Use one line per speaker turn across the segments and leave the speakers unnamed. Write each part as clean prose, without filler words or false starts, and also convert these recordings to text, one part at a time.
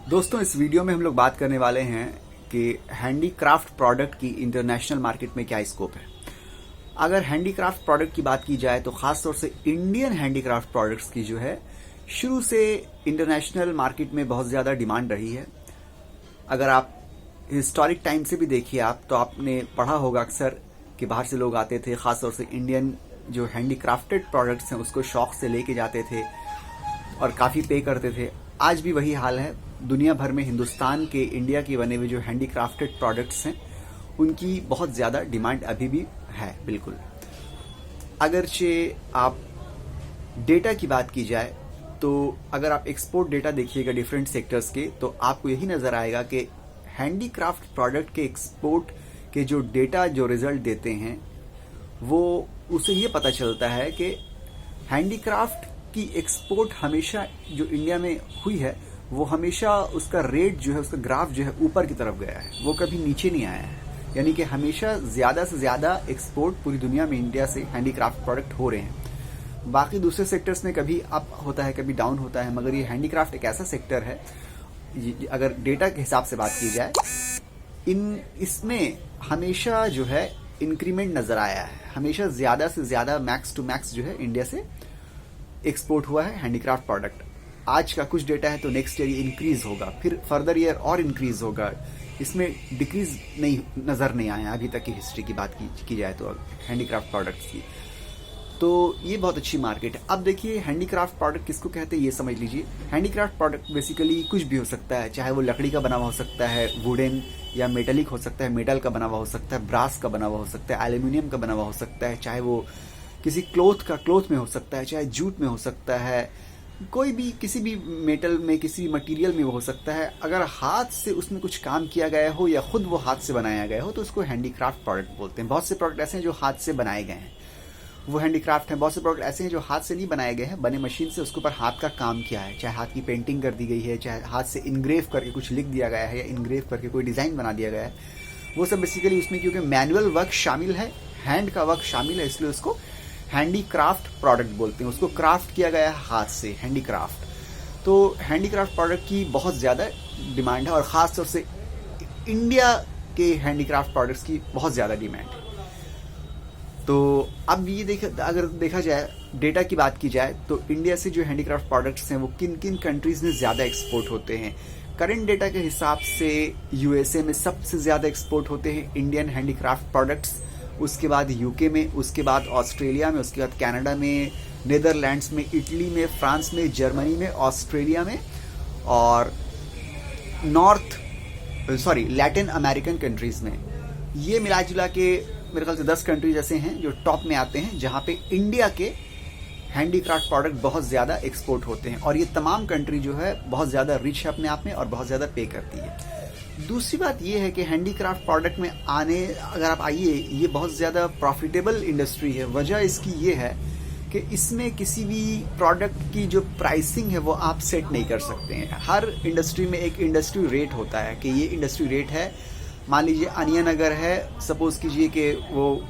दोस्तों, इस वीडियो में हम लोग बात करने वाले हैं कि हैंडीक्राफ्ट प्रोडक्ट की इंटरनेशनल मार्केट में क्या स्कोप है। अगर हैंडीक्राफ्ट प्रोडक्ट की बात की जाए तो खासतौर से इंडियन हैंडीक्राफ्ट प्रोडक्ट्स की जो है शुरू से इंटरनेशनल मार्केट में बहुत ज़्यादा डिमांड रही है। अगर आप हिस्टोरिक टाइम से भी देखिए आप तो आपने पढ़ा होगा अक्सर कि बाहर से लोग आते थे, खासतौर से इंडियन जो हैंडीक्राफ्टेड प्रोडक्ट्स हैं उसको शौक से लेके जाते थे और काफ़ी पे करते थे। आज भी वही हाल है। दुनिया भर में हिंदुस्तान के, इंडिया के बने हुए जो हैंडीक्राफ्टेड प्रोडक्ट्स हैं उनकी बहुत ज़्यादा डिमांड अभी भी है। बिल्कुल, अगरचे आप डेटा की बात की जाए तो अगर आप एक्सपोर्ट डेटा देखिएगा डिफरेंट सेक्टर्स के तो आपको यही नज़र आएगा कि हैंडीक्राफ्ट प्रोडक्ट के एक्सपोर्ट के जो डेटा जो रिजल्ट देते हैं वो उसे ये पता चलता है कि हैंडीक्राफ्ट की एक्सपोर्ट हमेशा जो इंडिया में हुई है वो हमेशा उसका रेट जो है, उसका ग्राफ जो है ऊपर की तरफ गया है, वो कभी नीचे नहीं आया है। यानी कि हमेशा ज़्यादा से ज़्यादा एक्सपोर्ट पूरी दुनिया में इंडिया से हैंडीक्राफ्ट प्रोडक्ट हो रहे हैं। बाकी दूसरे सेक्टर्स में कभी अप होता है, कभी डाउन होता है, मगर ये हैंडीक्राफ्ट एक ऐसा सेक्टर है, अगर डेटा के हिसाब से बात की जाए, इसमें हमेशा जो है इंक्रीमेंट नज़र आया है। हमेशा ज़्यादा से ज़्यादा मैक्स टू मैक्स जो है इंडिया से एक्सपोर्ट हुआ है हैंडीक्राफ्ट प्रोडक्ट। आज का कुछ डेटा है तो नेक्स्ट ईयर इंक्रीज होगा, फिर फर्दर ईयर और इंक्रीज होगा। इसमें डिक्रीज नज़र नहीं आया अभी तक की हिस्ट्री की बात की जाए तो हैंडीक्राफ्ट प्रोडक्ट्स की। तो ये बहुत अच्छी मार्केट है। अब देखिए हैंडीक्राफ्ट प्रोडक्ट किसको कहते हैं ये समझ लीजिए। हैंडीक्राफ्ट प्रोडक्ट बेसिकली कुछ भी हो सकता है, चाहे वो लकड़ी का बना हुआ हो सकता है, वुडन या मेटेलिक हो सकता है, मेटल का बना हुआ हो सकता है, ब्रास का बना हुआ हो सकता है, एल्यूमिनियम का बना हुआ हो सकता है, चाहे वो किसी क्लोथ में हो सकता है, चाहे जूट में हो सकता है, कोई भी किसी भी मेटल में, किसी मटेरियल में वो हो सकता है। अगर हाथ से उसमें कुछ काम किया गया हो या खुद वो हाथ से बनाया गया हो तो उसको हैंडीक्राफ्ट प्रोडक्ट बोलते हैं। बहुत से प्रोडक्ट ऐसे हैं जो हाथ से बनाए गए हैं, वो हैंडीक्राफ्ट हैं। बहुत से प्रोडक्ट ऐसे हैं जो हाथ से नहीं बनाए गए हैं, बने मशीन से, उसके ऊपर हाथ का काम किया है, चाहे हाथ की पेंटिंग कर दी गई है, चाहे हाथ से इनग्रेव करके कुछ लिख दिया गया है या इनग्रेव करके कोई डिज़ाइन बना दिया गया है। वो सब बेसिकली उसमें क्योंकि मैनुअल वर्क शामिल है, हैंड का वर्क शामिल है, इसलिए उसको हैंडीक्राफ्ट प्रोडक्ट बोलते हैं। उसको क्राफ्ट किया गया है हाथ से, हैंडीक्राफ्ट। तो हैंडीक्राफ्ट प्रोडक्ट की बहुत ज़्यादा डिमांड है और ख़ास तौर से इंडिया के हैंडीक्राफ्ट प्रोडक्ट्स की बहुत ज़्यादा डिमांड है। तो अब ये अगर देखा जाए, डेटा की बात की जाए तो इंडिया से जो हैंडीक्राफ्ट प्रोडक्ट्स हैं वो किन किन कंट्रीज़ में ज़्यादा एक्सपोर्ट होते हैं। करंट डेटा के हिसाब से यूएसए में सबसे ज़्यादा एक्सपोर्ट होते हैं इंडियन हैंडीक्राफ्ट प्रोडक्ट्स, उसके बाद यूके में, उसके बाद ऑस्ट्रेलिया में, उसके बाद कनाडा में, नीदरलैंड्स में, इटली में, फ्रांस में, जर्मनी में, ऑस्ट्रेलिया में और लैटिन अमेरिकन कंट्रीज़ में। ये मिला जुला के मेरे ख्याल से 10 कंट्रीज ऐसे हैं जो टॉप में आते हैं जहाँ पे इंडिया के हैंडीक्राफ्ट प्रोडक्ट बहुत ज़्यादा एक्सपोर्ट होते हैं। और ये तमाम कंट्री जो है बहुत ज़्यादा रिच है अपने आप में और बहुत ज़्यादा पे करती है। दूसरी बात ये है कि हैंडीक्राफ्ट प्रोडक्ट में अगर आप आइए, ये बहुत ज़्यादा प्रॉफिटेबल इंडस्ट्री है। वजह इसकी ये है कि इसमें किसी भी प्रोडक्ट की जो प्राइसिंग है वो आप सेट नहीं कर सकते हैं। हर इंडस्ट्री में एक इंडस्ट्री रेट होता है कि ये इंडस्ट्री रेट है। मान लीजिए अनियन अगर है, सपोज कीजिए कि वो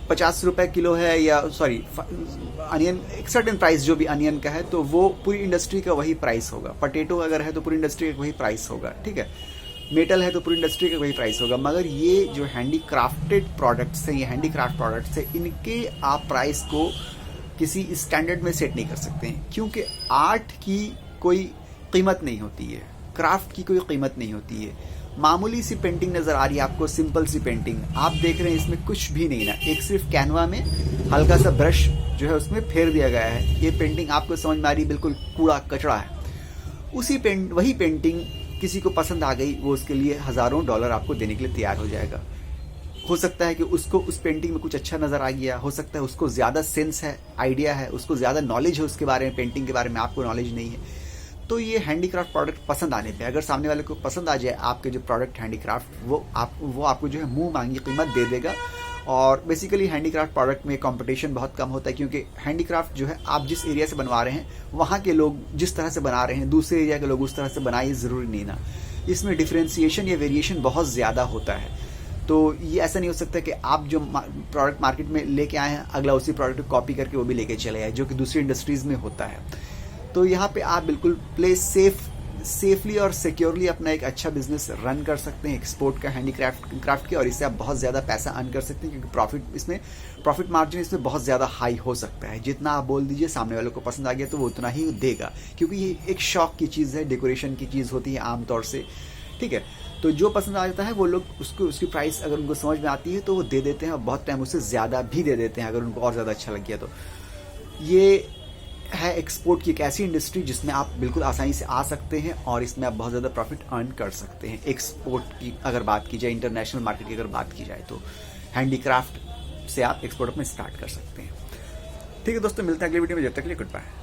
50 रुपए किलो है, या अनियन एक सर्टेन प्राइस जो भी अनियन का है तो वो पूरी इंडस्ट्री का वही प्राइस होगा। पोटैटो अगर है तो पूरी इंडस्ट्री का वही प्राइस होगा, ठीक है। मेटल है तो पूरी इंडस्ट्री का वही प्राइस होगा। मगर ये जो हैंडीक्राफ्टेड प्रोडक्ट्स हैं, ये हैंडीक्राफ्ट प्रोडक्ट्स हैं, इनके आप प्राइस को किसी स्टैंडर्ड में सेट नहीं कर सकते हैं, क्योंकि आर्ट की कोई कीमत नहीं होती है, क्राफ्ट की कोई कीमत नहीं होती है। मामूली सी पेंटिंग नज़र आ रही है आपको, सिंपल सी पेंटिंग आप देख रहे हैं, इसमें कुछ भी नहीं ना, एक सिर्फ कैनवा में हल्का सा ब्रश जो है उसमें फेर दिया गया है। ये पेंटिंग आपको समझ में आ रही, बिल्कुल कूड़ा कचरा है। वही पेंटिंग किसी को पसंद आ गई, वो उसके लिए हज़ारों डॉलर आपको देने के लिए तैयार हो जाएगा। हो सकता है कि उसको उस पेंटिंग में कुछ अच्छा नज़र आ गया, हो सकता है उसको ज़्यादा सेंस है, आइडिया है, उसको ज़्यादा नॉलेज है उसके बारे में, पेंटिंग के बारे में आपको नॉलेज नहीं है। तो ये हैंडीक्राफ्ट प्रोडक्ट पसंद आने पे, अगर सामने वाले को पसंद आ जाए आपके जो प्रोडक्ट हैंडीक्राफ्ट, वो आपको जो है मुंह मांगी कीमत दे देगा। और बेसिकली हैंडीक्राफ्ट प्रोडक्ट में कंपटीशन बहुत कम होता है, क्योंकि हैंडीक्राफ्ट जो है आप जिस एरिया से बनवा रहे हैं वहाँ के लोग जिस तरह से बना रहे हैं, दूसरे एरिया के लोग उस तरह से बनाए, ज़रूरी नहीं ना। इसमें डिफ्रेंसिएशन या वेरिएशन बहुत ज़्यादा होता है। तो ये ऐसा नहीं हो सकता कि आप जो प्रोडक्ट मार्केट में लेके आए हैं अगला उसी प्रोडक्ट को कॉपी करके वो भी लेके चले आए, जो कि दूसरी इंडस्ट्रीज़ में होता है। तो यहाँ पे आप बिल्कुल प्ले सेफ सेफली और सिक्योरली अपना एक अच्छा बिजनेस रन कर सकते हैं एक्सपोर्ट का, हैंडीक्राफ्ट के, और इससे आप बहुत ज़्यादा पैसा अर्न कर सकते हैं, क्योंकि प्रॉफिट मार्जिन इसमें बहुत ज़्यादा हाई हो सकता है। जितना आप बोल दीजिए सामने वालों को पसंद आ गया तो वो उतना ही देगा, क्योंकि ये एक शौक की चीज़ है, डेकोरेशन की चीज़ होती है आमतौर से, ठीक है। तो जो पसंद आ जाता है वो लोग उसकी प्राइस अगर उनको समझ में आती है तो वो दे देते हैं, और बहुत टाइम उससे ज़्यादा भी दे देते हैं अगर उनको और ज़्यादा अच्छा लग गया तो। ये है एक्सपोर्ट की एक ऐसी इंडस्ट्री जिसमें आप बिल्कुल आसानी से आ सकते हैं और इसमें आप बहुत ज़्यादा प्रॉफिट अर्न कर सकते हैं। एक्सपोर्ट की अगर बात की जाए, इंटरनेशनल मार्केट की अगर बात की जाए, तो हैंडीक्राफ्ट से आप एक्सपोर्ट अपना स्टार्ट कर सकते हैं। ठीक है दोस्तों, मिलते हैं अगले वीडियो में, जब तक के लिए गुड बाय।